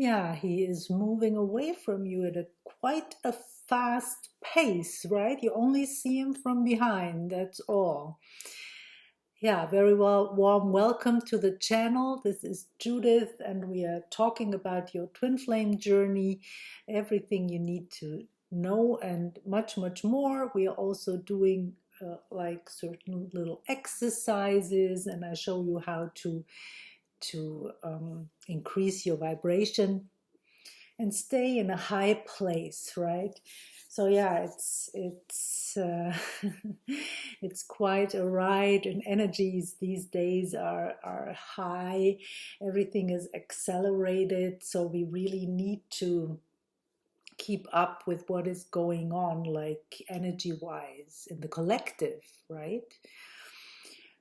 Yeah, he is moving away from you at quite a fast pace, right? You only see him from behind, that's all. Yeah, very well. Warm welcome to the channel. This is Judith, and we are talking about your twin flame journey, everything you need to know, and much, much more. We are also doing like certain little exercises, and I show you how to increase your vibration and stay in a high place, right? So yeah, it's it's quite a ride, and energies these days are high. Everything is accelerated, so we really need to keep up with what is going on, like energy wise in the collective, right?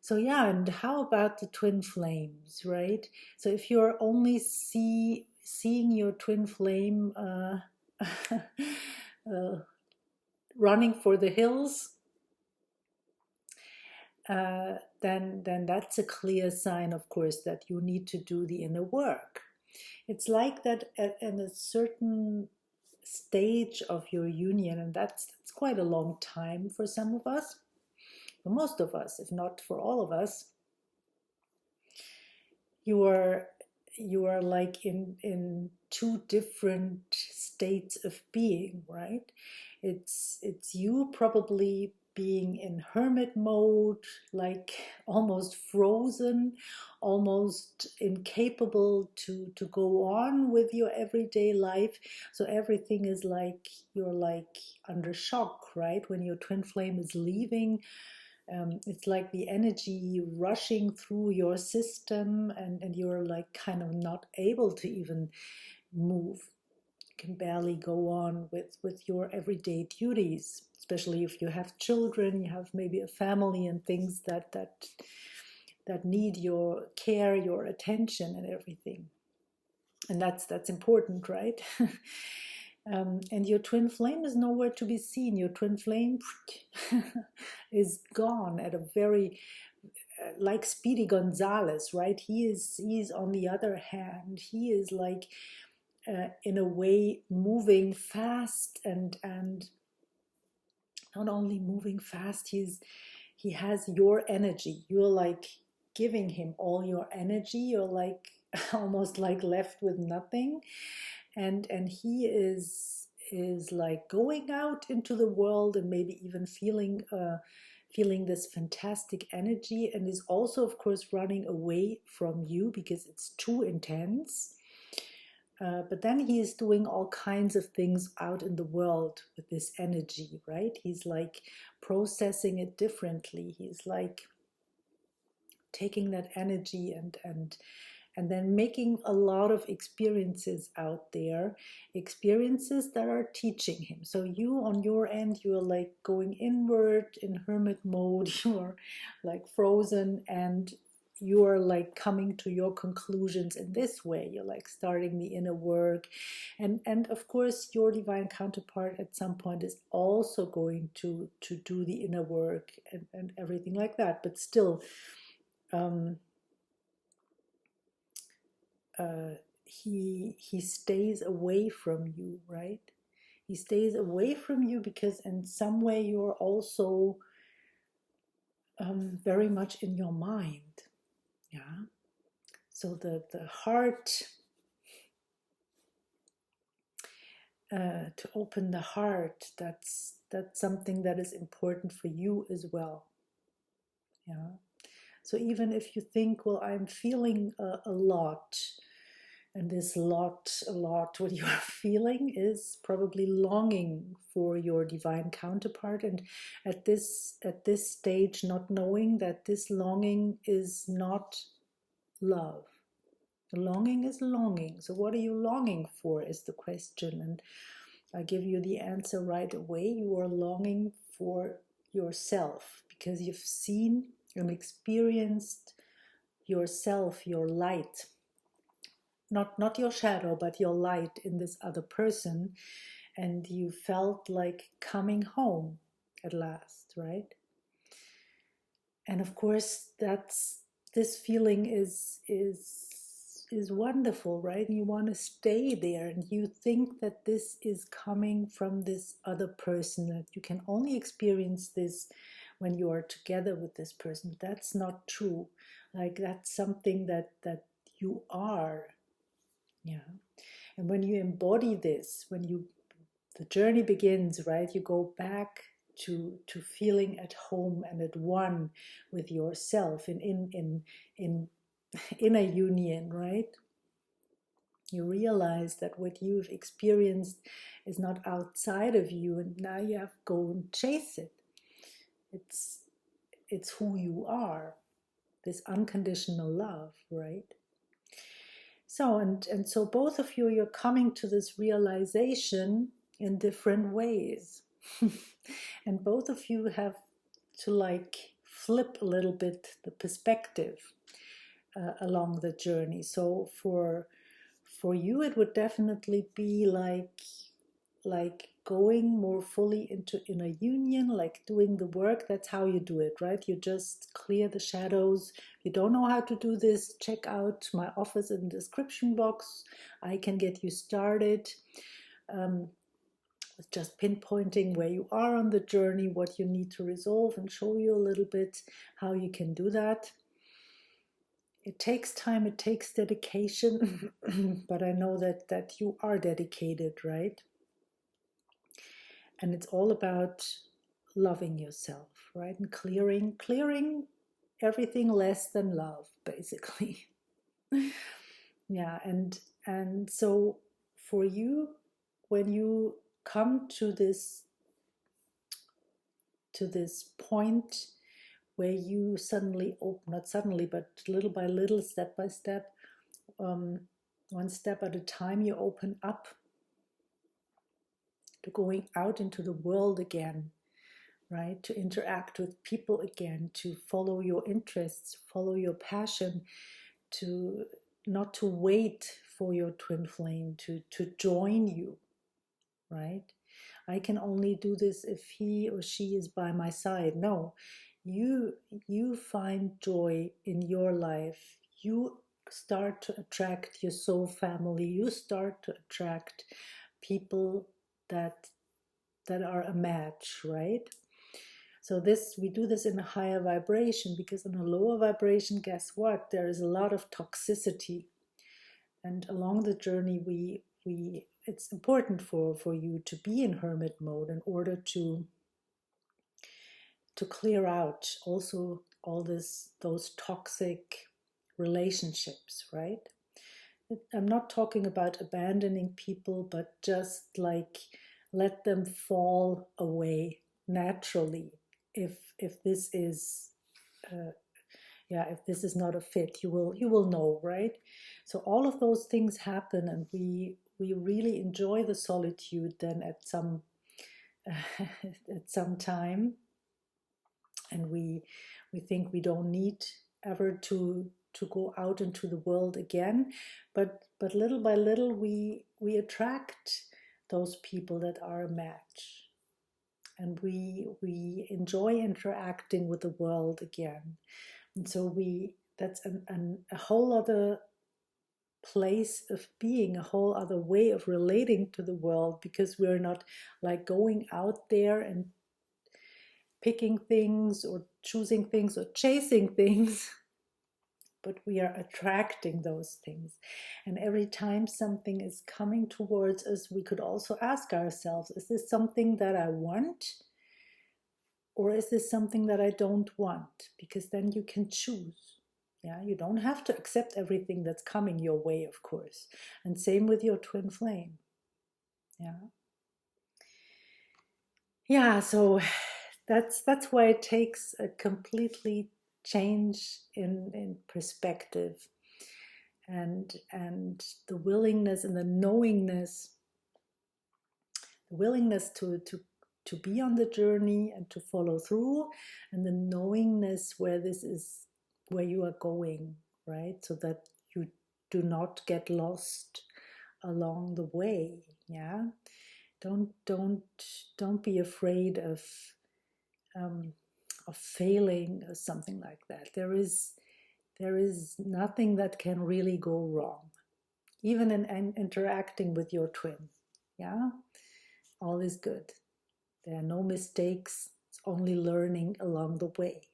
So yeah, and how about the twin flames, right? So if you're only seeing your twin flame uh, running for the hills, then that's a clear sign, of course, that you need to do the inner work. It's like that at a certain stage of your union, and that's quite a long time for some of us, for most of us, if not for all of us. You are like in two different states of being, right? It's you probably being in hermit mode, like almost frozen, almost incapable to go on with your everyday life. So everything is like you're like under shock, right? When your twin flame is leaving, it's like the energy rushing through your system, and you're like kind of not able to even move. You can barely go on with your everyday duties, especially if you have children, you have maybe a family and things that need your care, your attention, and everything. And that's important, right? And your twin flame is nowhere to be seen. Your twin flame is gone at a very like Speedy Gonzales, right? He's on the other hand, he is like in a way moving fast, and not only moving fast, he has your energy. You're like giving him all your energy. You're like almost like left with nothing, and he is like going out into the world and maybe even feeling this fantastic energy, and is also of course running away from you because it's too intense. But then he is doing all kinds of things out in the world with this energy, right? He's like processing it differently. He's like taking that energy and then making a lot of experiences out there, experiences that are teaching him. So you on your end, you are like going inward in hermit mode, you are like frozen, and you are like coming to your conclusions in this way. You're like starting the inner work, and of course your divine counterpart at some point is also going to do the inner work and everything like that. But still, um, he stays away from you, right? He stays away from you because in some way you're also very much in your mind. Yeah. So the heart, to open the heart, that's something that is important for you as well. Yeah. So even if you think, well, I'm feeling a lot, and this a lot, what you are feeling is probably longing for your divine counterpart. And at this stage, not knowing that this longing is not love. The longing is longing. So what are you longing for is the question. And I give you the answer right away. You are longing for yourself because you've seen and experienced yourself, your light, not your shadow, but your light in this other person, and you felt like coming home at last, right? And of course, that's this feeling is is wonderful, right? And you want to stay there, and you think that this is coming from this other person, that you can only experience this when you are together with this person. That's not true. Like, that's something that you are. Yeah. And when you embody this, the journey begins, right? You go back to feeling at home and at one with yourself in in a union, right? You realize that what you've experienced is not outside of you, and now you have to go and chase it. It's it's who you are, this unconditional love, right? So and so both of you, you're coming to this realization in different ways. And both of you have to like flip a little bit the perspective along the journey. So for you, it would definitely be like going more fully into inner union, like doing the work. That's how you do it, right? You just clear the shadows. If you don't know how to do this, check out my office in the description box. I can get you started with just pinpointing where you are on the journey, what you need to resolve, and show you a little bit how you can do that. It takes time, it takes dedication, but I know that you are dedicated, right? And it's all about loving yourself, right? And clearing everything less than love, basically. Yeah, and so for you, when you come to this point where you suddenly open, not suddenly, but little by little, step by step, one step at a time, you open up to going out into the world again, right? To interact with people again, to follow your interests, follow your passion, to not to wait for your twin flame to join you, right? I can only do this if he or she is by my side. No, you find joy in your life. You start to attract your soul family. You start to attract people that are a match, right? So we do this in a higher vibration, because in a lower vibration, guess what? There is a lot of toxicity. And along the journey, it's important for you to be in hermit mode in order to clear out also all those toxic relationships, right? I'm not talking about abandoning people, but just like let them fall away naturally. If this is if this is not a fit, you will know, right? So all of those things happen, and we really enjoy the solitude then at some at some time, and we think we don't need ever to go out into the world again, but little by little we attract those people that are a match, and we enjoy interacting with the world again. And so that's a whole other place of being, a whole other way of relating to the world, because we're not like going out there and picking things or choosing things or chasing things, but we are attracting those things. And every time something is coming towards us, we could also ask ourselves, is this something that I want? Or is this something that I don't want? Because then you can choose. Yeah, you don't have to accept everything that's coming your way, of course. And same with your twin flame. Yeah. Yeah, so that's why it takes a completely change in perspective, and the willingness and the knowingness, the willingness to be on the journey and to follow through, and the knowingness where you are going, right? So that you do not get lost along the way. Yeah, don't be afraid of failing or something like that. There is There is nothing that can really go wrong, even in interacting with your twin. Yeah, all is good. There are no mistakes, it's only learning along the way.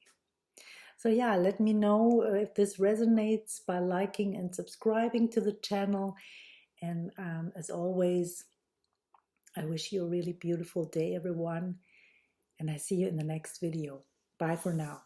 So yeah, let me know if this resonates by liking and subscribing to the channel. And as always, I wish you a really beautiful day, everyone. And I see you in the next video. Bye for now.